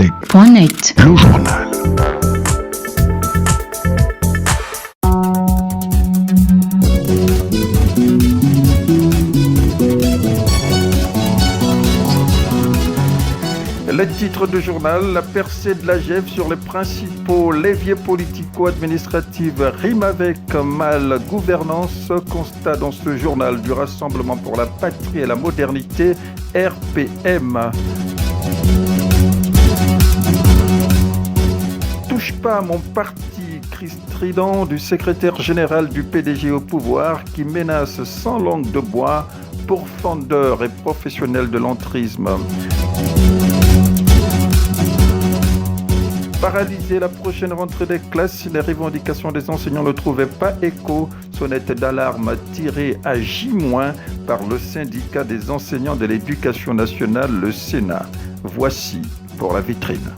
Clé.net. Le journal. Le titre du journal, la percée de l'AGEV sur les principaux leviers politico-administratifs rime avec mal gouvernance. Constat dans ce journal du Rassemblement pour la Patrie et la Modernité, RPM. Touche pas à mon parti, cri strident du secrétaire général du PDG au pouvoir qui menace sans langue de bois pourfendeurs et professionnels de l'entrisme. Paralyser la prochaine rentrée des classes si les revendications des enseignants ne trouvaient pas écho. Sonnette d'alarme tirée à J- par le syndicat des enseignants de l'éducation nationale, le Sénat. Voici pour la vitrine.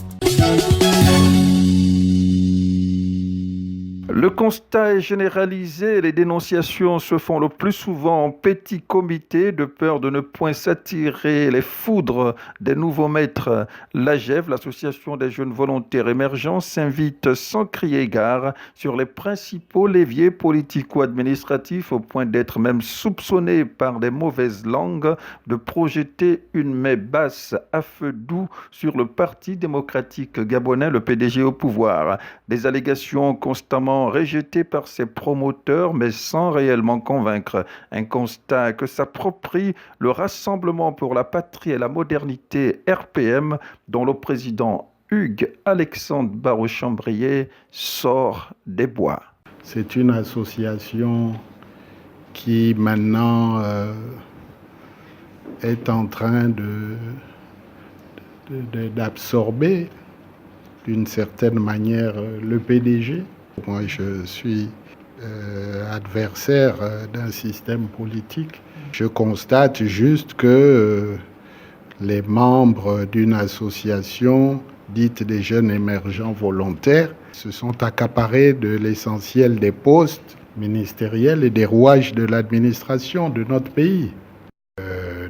Le constat est généralisé, les dénonciations se font le plus souvent en petit comité de peur de ne point s'attirer les foudres des nouveaux maîtres. L'AGEV, l'association des jeunes volontaires émergents, s'invite sans crier gare sur les principaux leviers politico-administratifs au point d'être même soupçonné par des mauvaises langues de projeter une main basse à feu doux sur le Parti démocratique gabonais, le PDG au pouvoir. Des allégations constamment rejeté par ses promoteurs, mais sans réellement convaincre. Un constat que s'approprie le Rassemblement pour la Patrie et la Modernité, RPM, dont le président Hugues Alexandre Barreau-Chambrier sort des bois. C'est une association qui maintenant est en train d'absorber d'une certaine manière le PDG. Moi, je suis adversaire d'un système politique. Je constate juste que les membres d'une association dite des jeunes émergents volontaires se sont accaparés de l'essentiel des postes ministériels et des rouages de l'administration de notre pays.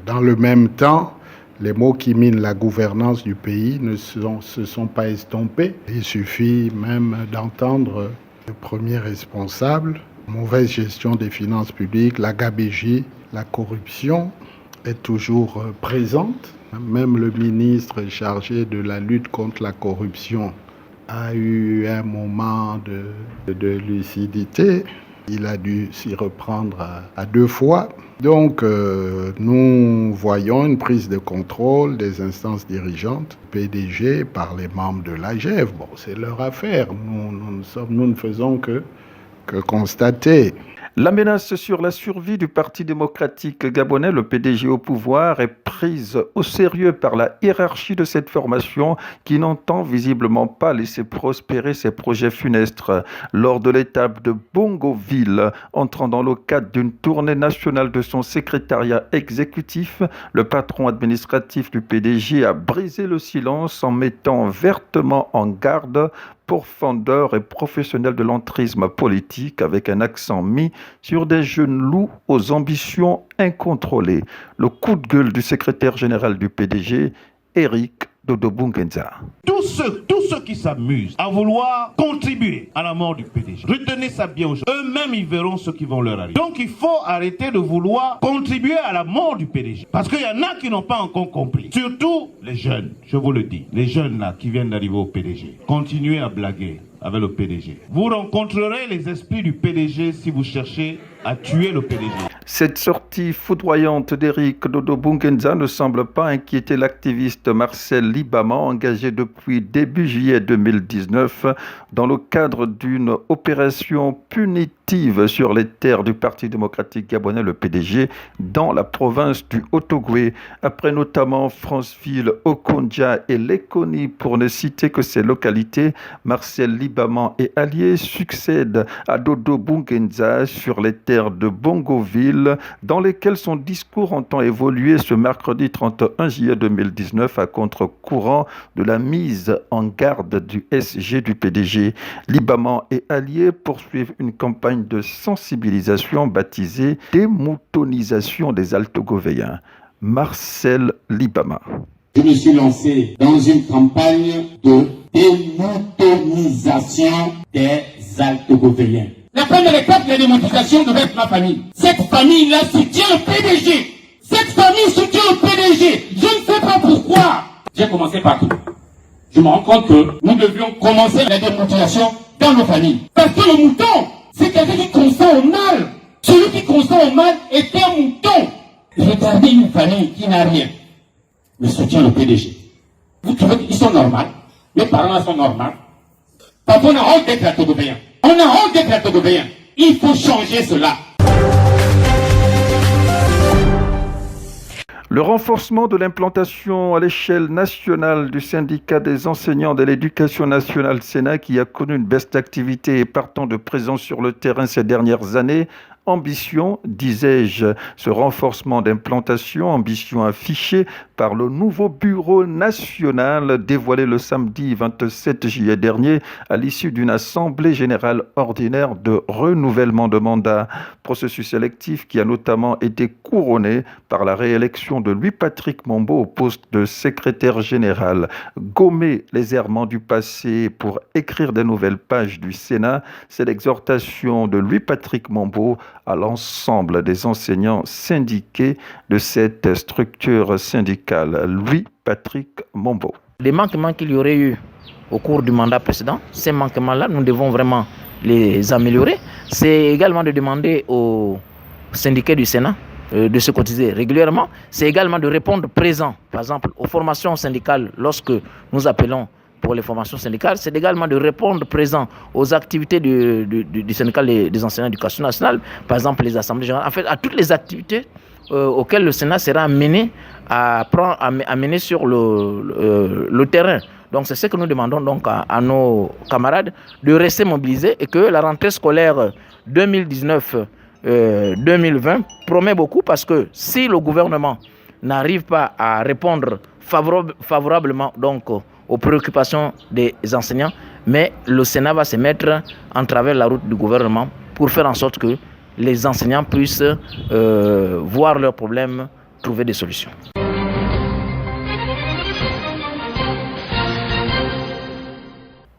Dans le même temps, les mots qui minent la gouvernance du pays ne se sont pas estompés. Il suffit même d'entendre le premier responsable. Mauvaise gestion des finances publiques, la gabegie, la corruption est toujours présente. Même le ministre chargé de la lutte contre la corruption a eu un moment de lucidité. Il a dû s'y reprendre à deux fois. Donc, nous voyons une prise de contrôle des instances dirigeantes, PDG, par les membres de l'AGEV. Bon, c'est leur affaire. Nous ne faisons que constater. La menace sur la survie du Parti démocratique gabonais, le PDG au pouvoir, est prise au sérieux par la hiérarchie de cette formation qui n'entend visiblement pas laisser prospérer ses projets funestes. Lors de l'étape de Bongoville, entrant dans le cadre d'une tournée nationale de son secrétariat exécutif, le patron administratif du PDG a brisé le silence en mettant vertement en garde pourfendeurs et professionnels de l'entrisme politique avec un accent mis sur des jeunes loups aux ambitions incontrôlées. Le coup de gueule du secrétaire général du PDG, Eric Dodo Bungenza. Tous ceux qui s'amusent à vouloir contribuer à la mort du PDG, retenez ça bien aux gens. Eux-mêmes, ils verront ce qui vont leur arriver. Donc, il faut arrêter de vouloir contribuer à la mort du PDG. Parce qu'il y en a qui n'ont pas encore compris. Surtout les jeunes, je vous le dis. Les jeunes là qui viennent d'arriver au PDG. Continuez à blaguer avec le PDG. Vous rencontrerez les esprits du PDG si vous cherchez à tuer le PDG. Cette sortie foudroyante d'Eric Dodo Bungenza ne semble pas inquiéter l'activiste Marcel Libama, engagé depuis début juillet 2019 dans le cadre d'une opération punitive sur les terres du Parti démocratique gabonais, le PDG, dans la province du Haut-Ogooué, après notamment Franceville, Okondja et Lekoni, pour ne citer que ces localités. Marcel Libama et alliés succèdent à Dodo Bungenza sur les terres de Bongoville, dans lesquelles son discours entend évoluer ce mercredi 31 juillet 2019 à contre-courant de la mise en garde du SG du PDG. Libama et alliés poursuivent une campagne de sensibilisation baptisée « Démoutonisation des Altogovéens ». Marcel Libama. je me suis lancé dans une campagne de démoutonisation des Altogovéens. La première étape de la démoutonisation devait être ma famille. Cette famille-là soutient le PDG. Cette famille soutient le PDG. Je ne sais pas pourquoi. J'ai commencé partout. Je me rends compte que nous devions commencer la démoutonisation dans nos familles. Parce que le mouton, c'est quelqu'un qui consent au mal. Celui qui consent au mal est un mouton. Regardez une famille qui n'a rien, mais soutient le PDG. Vous trouvez qu'ils sont normaux? Mes parents sont normaux. Papa, on a honte d'être Altogovéen. On a honte d'être Altogovéen. Il faut changer cela. Le renforcement de l'implantation à l'échelle nationale du syndicat des enseignants de l'éducation nationale Sénat, qui a connu une baisse d'activité et partant de présence sur le terrain ces dernières années. Ambition, disais-je, ce renforcement d'implantation, ambition affichée par le nouveau bureau national dévoilé le samedi 27 juillet dernier à l'issue d'une assemblée générale ordinaire de renouvellement de mandat. Processus électif qui a notamment été couronné par la réélection de Louis-Patrick Mombo au poste de secrétaire général. Gommer les errements du passé pour écrire des nouvelles pages du Sénat, c'est l'exhortation de Louis-Patrick Mombo à l'ensemble des enseignants syndiqués de cette structure syndicale. Louis-Patrick Mombo. Les manquements qu'il y aurait eu au cours du mandat précédent, ces manquements-là, nous devons vraiment les améliorer. C'est également de demander aux syndiqués du Sénat de se cotiser régulièrement. C'est également de répondre présent, par exemple, aux formations syndicales lorsque nous appelons pour les formations syndicales, c'est également de répondre présent aux activités du syndicat des enseignants d'éducation nationale, par exemple les assemblées générales, en fait à toutes les activités auxquelles le Sénat sera amené à mener sur le terrain. Donc c'est ce que nous demandons donc à nos camarades de rester mobilisés et que la rentrée scolaire 2019-2020 promet beaucoup, parce que si le gouvernement n'arrive pas à répondre favorablement donc aux préoccupations des enseignants, mais le Sénat va se mettre en travers la route du gouvernement pour faire en sorte que les enseignants puissent voir leurs problèmes, trouver des solutions.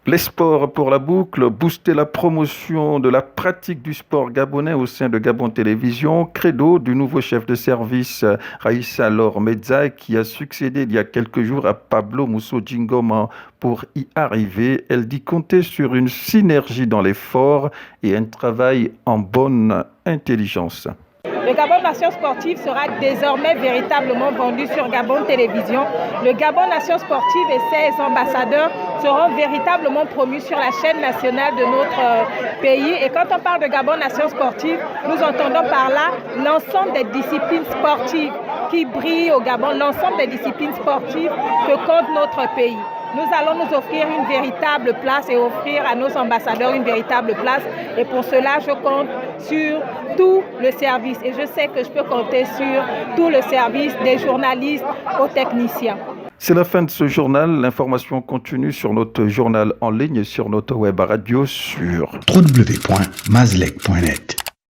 Les sports pour la boucle, booster la promotion de la pratique du sport gabonais au sein de Gabon Télévision, credo du nouveau chef de service Raïssa Laure Medza, qui a succédé il y a quelques jours à Pablo Mousso Djingoma. Pour y arriver, elle dit compter sur une synergie dans l'effort et un travail en bonne intelligence. Le Gabon Nation Sportive sera désormais véritablement vendu sur Gabon Télévision. Le Gabon Nation Sportive et ses ambassadeurs seront véritablement promus sur la chaîne nationale de notre pays. Et quand on parle de Gabon Nation Sportive, nous entendons par là l'ensemble des disciplines sportives qui brillent au Gabon, l'ensemble des disciplines sportives que compte notre pays. Nous allons nous offrir une véritable place et offrir à nos ambassadeurs une véritable place. Et pour cela, je compte sur tout le service. Et je sais que je peux compter sur tout le service des journalistes aux techniciens. C'est la fin de ce journal. L'information continue sur notre journal en ligne et sur notre web radio sur www.mazlec.net.